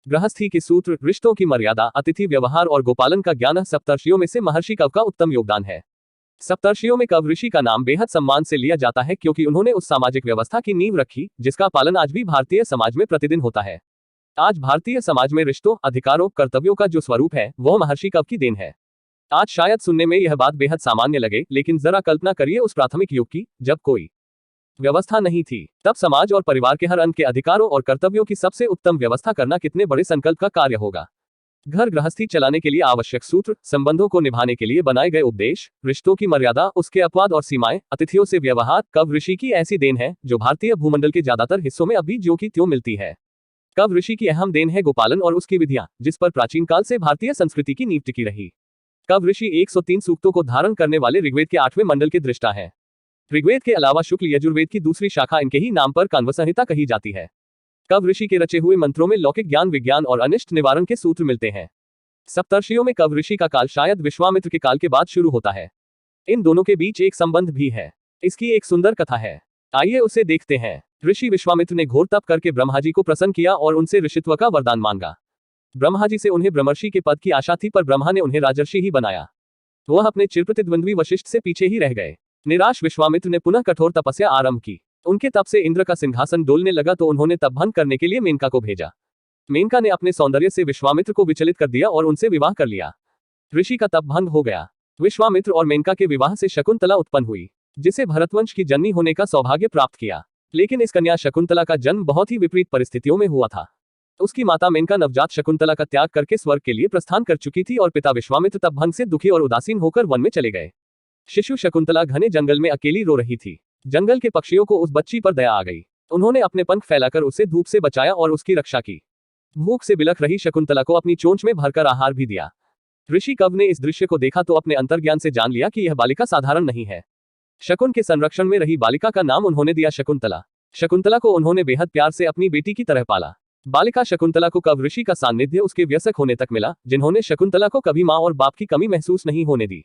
गृहस्थी के सूत्र, रिश्तों की मर्यादा, अतिथि व्यवहार और गोपालन का ज्ञान सप्तर्षियों में से महर्षि कव का उत्तम योगदान है। सप्तर्षियों में कव ऋषि का नाम बेहद सम्मान से लिया जाता है क्योंकि उन्होंने उस सामाजिक व्यवस्था की नींव रखी जिसका पालन आज भी भारतीय समाज में प्रतिदिन होता है। आज भारतीय समाज में रिश्तों, अधिकारों, कर्तव्यों का जो स्वरूप है वह महर्षि कव की देन है। आज शायद सुनने में यह बात बेहद सामान्य लगे, लेकिन जरा कल्पना करिए उस प्राथमिक युग की, जब कोई व्यवस्था नहीं थी। तब समाज और परिवार के हर अंग के अधिकारों और कर्तव्यों की सबसे उत्तम व्यवस्था करना कितने बड़े संकल्प का कार्य होगा। घर गृहस्थी चलाने के लिए आवश्यक सूत्र, संबंधों को निभाने के लिए बनाए गए उपदेश, रिश्तों की मर्यादा, उसके अपवाद और सीमाएं, अतिथियों से व्यवहार, कव ऋषि की ऐसी देन है जो भारतीय भूमंडल के ज्यादातर हिस्सों में अभी ज्यों की त्यों मिलती है। कव ऋषि की अहम देन है गोपालन और उसकी विधियां, जिस पर प्राचीन काल से भारतीय संस्कृति की नींव टिकी रही। कव ऋषि 103 सूक्तों को धारण करने वाले ऋग्वेद के 8वें मंडल के दृष्टा हैं। ऋग्वेद के अलावा शुक्ल यजुर्वेद की दूसरी शाखा इनके ही नाम पर कान्व संहिता कही जाती है। कव ऋषि के रचे हुए मंत्रों में लौकिक ज्ञान, विज्ञान और अनिष्ट निवारण के सूत्र मिलते हैं। सप्तर्षियों में कव ऋषि का काल शायद विश्वामित्र के काल के बाद शुरू होता है। इन दोनों के बीच एक संबंध भी है। इसकी एक सुंदर कथा है, आइए उसे देखते हैं। ऋषि विश्वामित्र ने घोर तप करके ब्रह्मा जी को प्रसन्न किया और उनसे ऋषित्व का वरदान मांगा। ब्रह्मा जी से उन्हें ब्रह्मर्षि के पद की आशा थी, पर ब्रह्मा ने उन्हें राजर्षि ही बनाया। वह अपने चिरप्रतिद्वंद्वी वशिष्ठ से पीछे ही रह गए। निराश विश्वामित्र ने पुनः कठोर तपस्या आरंभ की। उनके तप से इंद्र का सिंहासन डोलने लगा तो उन्होंने तप भंग करने के लिए मेनका को भेजा। मेनका ने अपने सौंदर्य से विश्वामित्र को विचलित कर दिया और उनसे विवाह कर लिया। ऋषि का तप भंग हो गया। विश्वामित्र और मेनका के विवाह से शकुंतला उत्पन्न हुई, जिसे भरतवंश की जननी होने का सौभाग्य प्राप्त किया। लेकिन इस कन्या शकुंतला का जन्म बहुत ही विपरीत परिस्थितियों में हुआ था। उसकी माता मेनका नवजात शकुंतला का त्याग करके स्वर्ग के लिए प्रस्थान कर चुकी थी और पिता विश्वामित्र तप भंग से दुखी और उदासीन होकर वन में चले गए। शिशु शकुंतला घने जंगल में अकेली रो रही थी। जंगल के पक्षियों को उस बच्ची पर दया आ गई। उन्होंने अपने पंख फैलाकर उसे धूप से बचाया और उसकी रक्षा की। भूख से बिलख रही शकुंतला को अपनी चोंच में भरकर आहार भी दिया। ऋषि कव ने इस दृश्य को देखा तो अपने अंतर्ज्ञान से जान लिया कि यह बालिका साधारण नहीं है। शकुन के संरक्षण में रही बालिका का नाम उन्होंने दिया शकुंतला। शकुंतला को उन्होंने बेहद प्यार से अपनी बेटी की तरह पाला। बालिका शकुंतला को कव ऋषि का सान्निध्य उसके व्यसक होने तक मिला, जिन्होंने शकुंतला को कभी मां और बाप की कमी महसूस नहीं होने दी।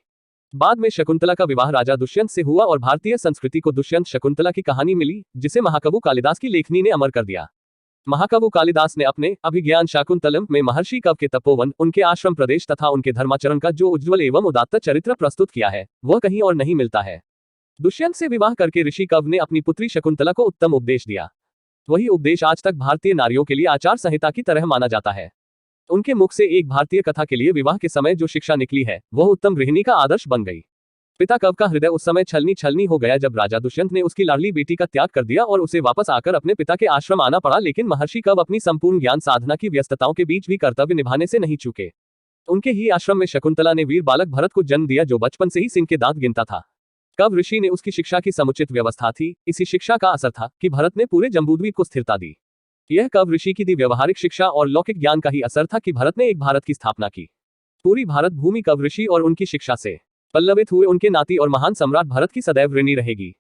बाद में शकुंतला का विवाह राजा दुष्यंत से हुआ और भारतीय संस्कृति को दुष्यंत शकुंतला की कहानी मिली, जिसे महाकवि कालिदास की लेखनी ने अमर कर दिया। महाकवि कालिदास ने अपने अभिज्ञान शाकुंतलम में महर्षि कव के तपोवन, उनके आश्रम प्रदेश तथा उनके धर्माचरण का जो उज्ज्वल एवं उदात्त चरित्र प्रस्तुत किया है वह कहीं और नहीं मिलता है। दुष्यंत से विवाह करके ऋषि कव ने अपनी पुत्री शकुंतला को उत्तम उपदेश दिया। वही उपदेश आज तक भारतीय नारियों के लिए आचार संहिता की तरह माना जाता है। उनके मुख से एक भारतीय कथा के लिए विवाह के समय जो शिक्षा निकली है वह उत्तम गृहिणी का आदर्श बन गई। पिता कव का हृदय उस समय छलनी छलनी हो गया जब राजा दुष्यंत ने उसकी लाडली बेटी का त्याग कर दिया और उसे वापस आकर अपने पिता के आश्रम आना पड़ा। लेकिन महर्षि कव अपनी संपूर्ण ज्ञान साधना की व्यस्तताओं के बीच भी कर्तव्य निभाने से नहीं चूके। उनके ही आश्रम में शकुंतला ने वीर बालक भरत को जन्म दिया, जो बचपन से ही सिंह के दांत गिनता था। कव ऋषि ने उसकी शिक्षा की समुचित व्यवस्था थी। इसी शिक्षा का असर था कि भरत ने पूरे जम्बूद्वीप को स्थिरता दी। यह कव ऋषि की दी व्यवहारिक शिक्षा और लौकिक ज्ञान का ही असर था कि भरत ने एक भारत की स्थापना की। पूरी भारत भूमि कव ऋषि और उनकी शिक्षा से पल्लवित हुए उनके नाती और महान सम्राट भरत की सदैव ऋणी रहेगी।